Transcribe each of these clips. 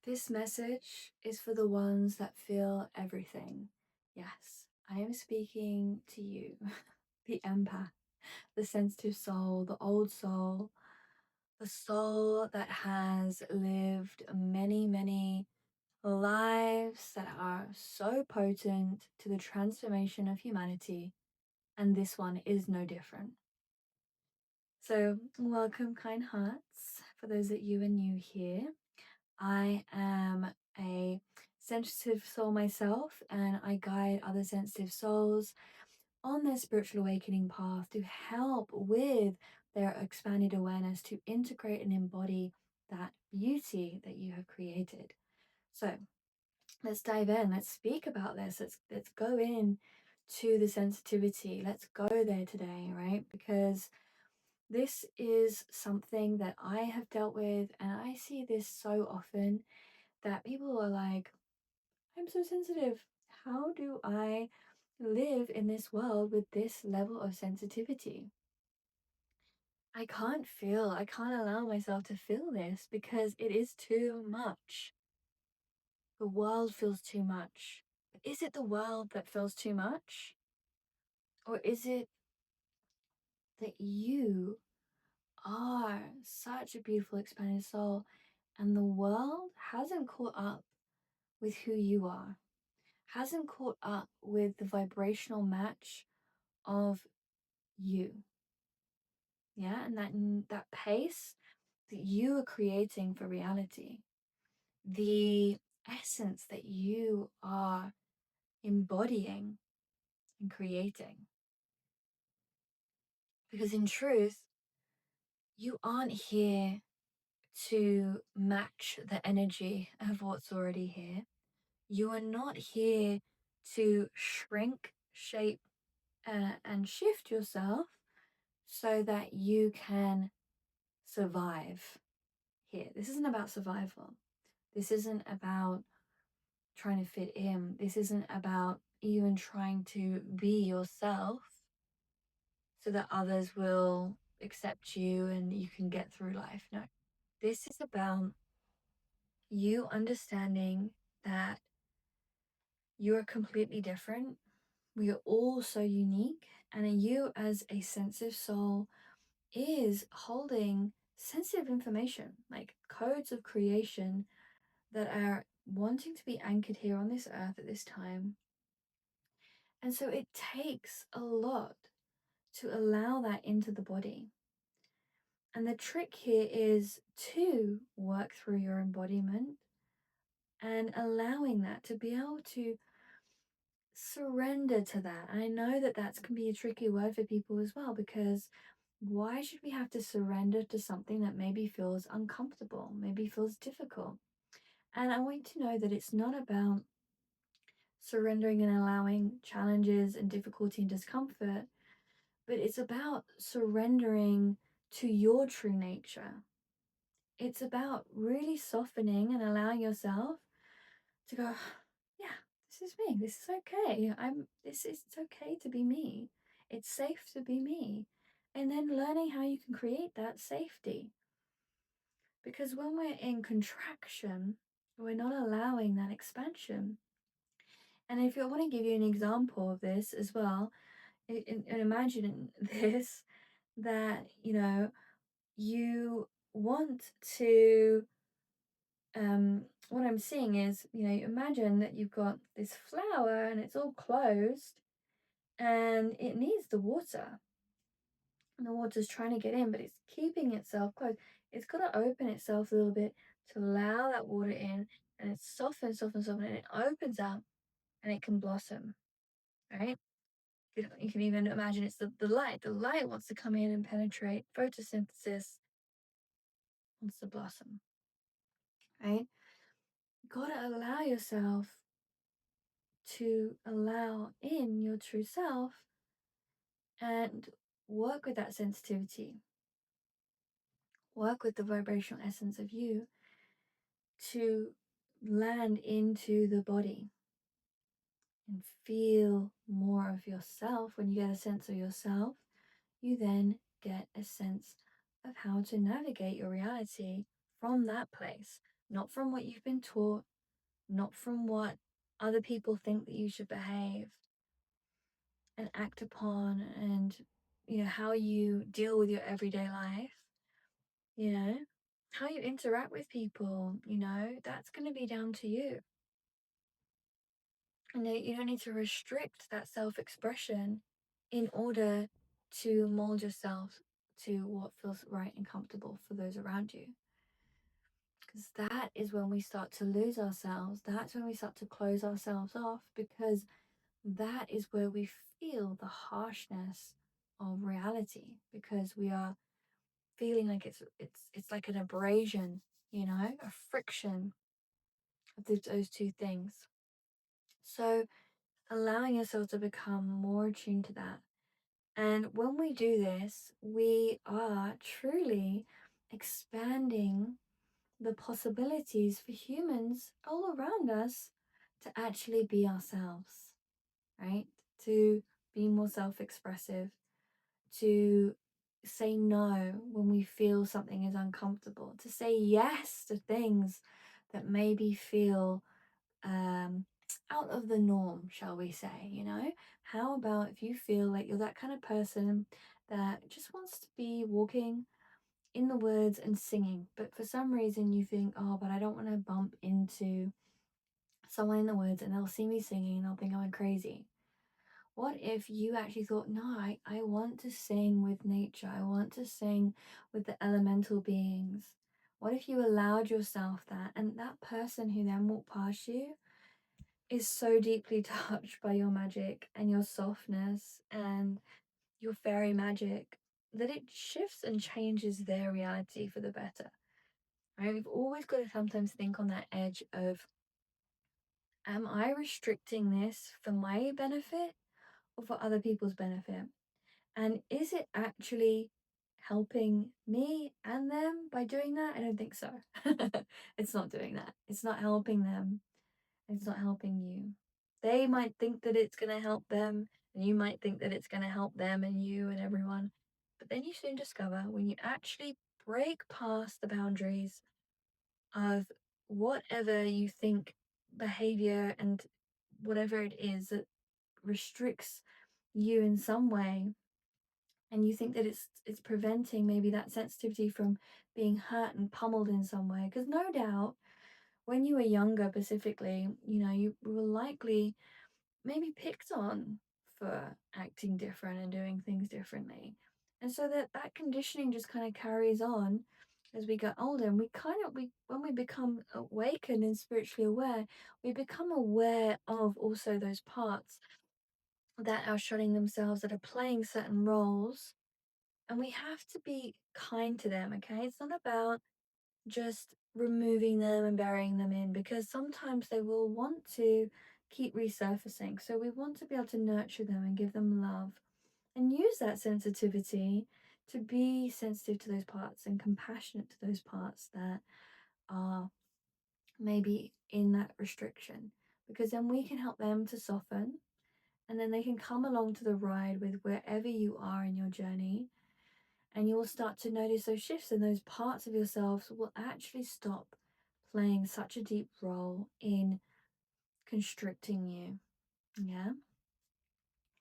This message is for the ones that feel everything. Yes, I am speaking to you, the empath, the sensitive soul, the old soul, the soul that has lived many, many lives that are so potent to the transformation of humanity, and this one is no different. So, welcome, kind hearts, for those that you are new here. I am a sensitive soul myself, and I guide other sensitive souls on their spiritual awakening path to help with their expanded awareness to integrate and embody that beauty that you have created. So let's dive in. Let's speak about this. Let's go in to the sensitivity. Let's go there today, right? Because this is something that I have dealt with, and I see this so often that people are like, I'm so sensitive. How do I live in this world with this level of sensitivity? I can't allow myself to feel this because it is too much. The world feels too much. Is it the world that feels too much? Or is it that you are such a beautiful, expanded soul and the world hasn't caught up with who you are? Hasn't caught up with the vibrational match of you. Yeah, and that pace that you are creating for reality, the essence that you are embodying and creating. Because in truth, you aren't here to match the energy of what's already here. You are not here to shrink, shape, and shift yourself so that you can survive here. This isn't about survival. This isn't about trying to fit in. This isn't about even trying to be yourself so that others will accept you and you can get through life. No, this is about you understanding that you're completely different. We are all so unique, and you, as a sensitive soul, is holding sensitive information like codes of creation that are wanting to be anchored here on this earth at this time. And so it takes a lot to allow that into the body. And the trick here is to work through your embodiment and allowing that to be able to surrender to that. And I know that that can be a tricky word for people as well, because why should we have to surrender to something that maybe feels uncomfortable, maybe feels difficult? And I want you to know that it's not about surrendering and allowing challenges and difficulty and discomfort, but it's about surrendering to your true nature. It's about really softening and allowing yourself to go, yeah, this is me. This is okay. It's okay to be me. It's safe to be me. And then learning how you can create that safety. Because when we're in contraction, we're not allowing that expansion. And if I want to give you an example of this as well, and imagine this, that, you want to, what I'm seeing is, imagine that you've got this flower and it's all closed and it needs the water. And the water's trying to get in, but it's keeping itself closed. It's got to open itself a little bit to allow that water in, and it softens, softens, softens, and it opens up and it can blossom, right? You can even imagine it's the light. The light wants to come in and penetrate. Photosynthesis wants to blossom, right? You gotta allow yourself to allow in your true self and work with that sensitivity. Work with the vibrational essence of you to land into the body and feel more of yourself. When you get a sense of yourself, you then get a sense of how to navigate your reality from that place, not from what you've been taught, not from what other people think that you should behave and act upon, and how you deal with your everyday life, you know, how you interact with people, that's going to be down to you. And you don't need to restrict that self-expression in order to mold yourself to what feels right and comfortable for those around you. Because that is when we start to lose ourselves. That's when we start to close ourselves off, because that is where we feel the harshness of reality, because we are feeling like it's like an abrasion, a friction of those two things. So allowing yourself to become more attuned to that. And when we do this, we are truly expanding the possibilities for humans all around us to actually be ourselves, right? To be more self expressive, to say no when we feel something is uncomfortable, to say yes to things that maybe feel um, out of the norm, shall we say, How about if you feel like you're that kind of person that just wants to be walking in the woods and singing, but for some reason you think, oh, but I don't want to bump into someone in the woods and they'll see me singing and they'll think I'm crazy. What if you actually thought, no, I want to sing with nature. I want to sing with the elemental beings. What if you allowed yourself that, and that person who then walked past you is so deeply touched by your magic and your softness and your fairy magic that it shifts and changes their reality for the better. Right? We've always got to sometimes think on that edge of, am I restricting this for my benefit or for other people's benefit? And is it actually helping me and them by doing that? I don't think so. It's not doing that. It's not helping them. It's not helping you. They might think that it's going to help them, and you might think that it's going to help them and you and everyone. But then you soon discover, when you actually break past the boundaries of whatever you think behavior and whatever it is that restricts you in some way, and you think that it's preventing maybe that sensitivity from being hurt and pummeled in some way, because no doubt when you were younger specifically, you were likely maybe picked on for acting different and doing things differently. And so that conditioning just kind of carries on as we get older, and we when we become awakened and spiritually aware, we become aware of also those parts that are shutting themselves, that are playing certain roles, and we have to be kind to them, okay? It's not about just removing them and burying them in, because sometimes they will want to keep resurfacing. So we want to be able to nurture them and give them love and use that sensitivity to be sensitive to those parts and compassionate to those parts that are maybe in that restriction, because then we can help them to soften, and then they can come along to the ride with wherever you are in your journey, and you will start to notice those shifts, and those parts of yourselves will actually stop playing such a deep role in constricting you. Yeah?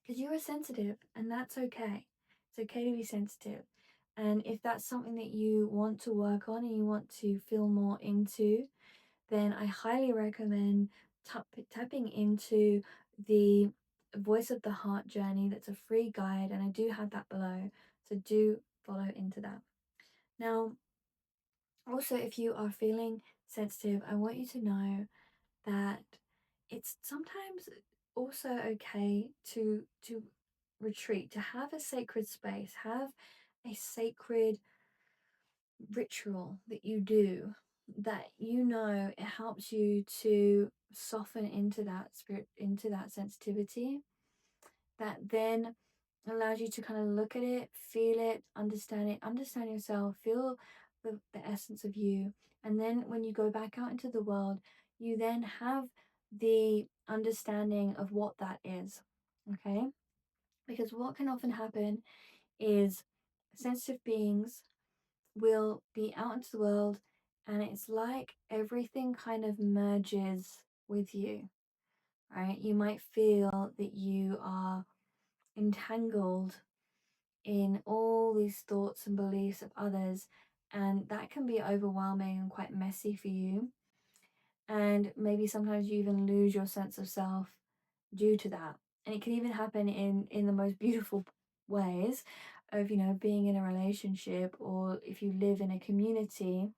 Because you are sensitive, and that's okay. It's okay to be sensitive. And if that's something that you want to work on and you want to feel more into, then I highly recommend tapping into the Voice of the Heart journey. That's a free guide, and I do have that below. So do follow into that. Now, also, if you are feeling sensitive, I want you to know that it's sometimes also okay to retreat, to have a sacred space, have a sacred ritual that you do, that it helps you to soften into that spirit, into that sensitivity, that then allows you to kind of look at it, feel it, understand yourself, feel the essence of you. And then when you go back out into the world, you then have the understanding of what that is. Okay? Because what can often happen is sensitive beings will be out into the world And it's like everything kind of merges with you, right? You might feel that you are entangled in all these thoughts and beliefs of others, and that can be overwhelming and quite messy for you. And maybe sometimes you even lose your sense of self due to that. And it can even happen in the most beautiful ways of, being in a relationship, or if you live in a community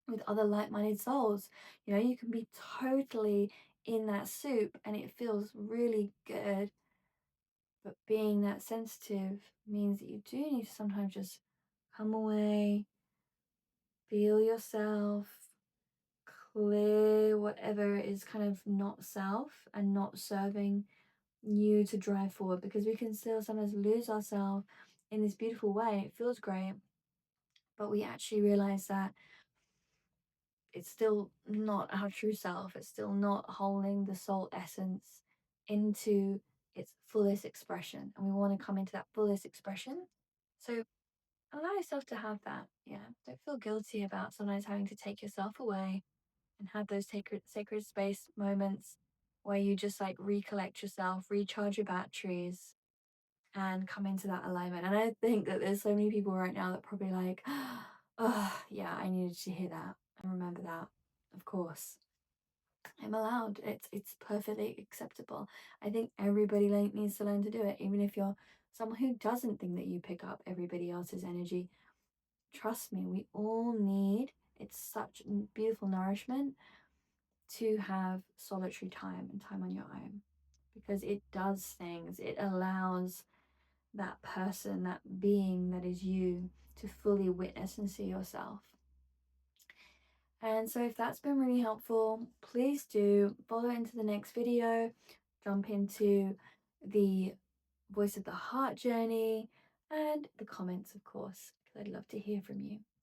with other like-minded souls. You can be totally in that soup and it feels really good, but being that sensitive means that you do need to sometimes just come away, feel yourself, clear whatever is kind of not self and not serving you to drive forward, because we can still sometimes lose ourselves in this beautiful way. It feels great, but we actually realize that it's still not our true self. It's still not holding the soul essence into its fullest expression. And we want to come into that fullest expression. So allow yourself to have that. Yeah. Don't feel guilty about sometimes having to take yourself away and have those sacred space moments where you just like recollect yourself, recharge your batteries, and come into that alignment. And I think that there's so many people right now that probably like, oh yeah, I needed to hear that and remember that. Of course, I'm allowed. It's perfectly acceptable. I think everybody like needs to learn to do it, even if you're someone who doesn't think that you pick up everybody else's energy. Trust me, we all need. It's such beautiful nourishment to have solitary time and time on your own, because it does things. It allows that person, that being that is you, to fully witness and see yourself. And so if that's been really helpful, please do follow into the next video, jump into the voice of the heart journey and the comments, of course, because I'd love to hear from you.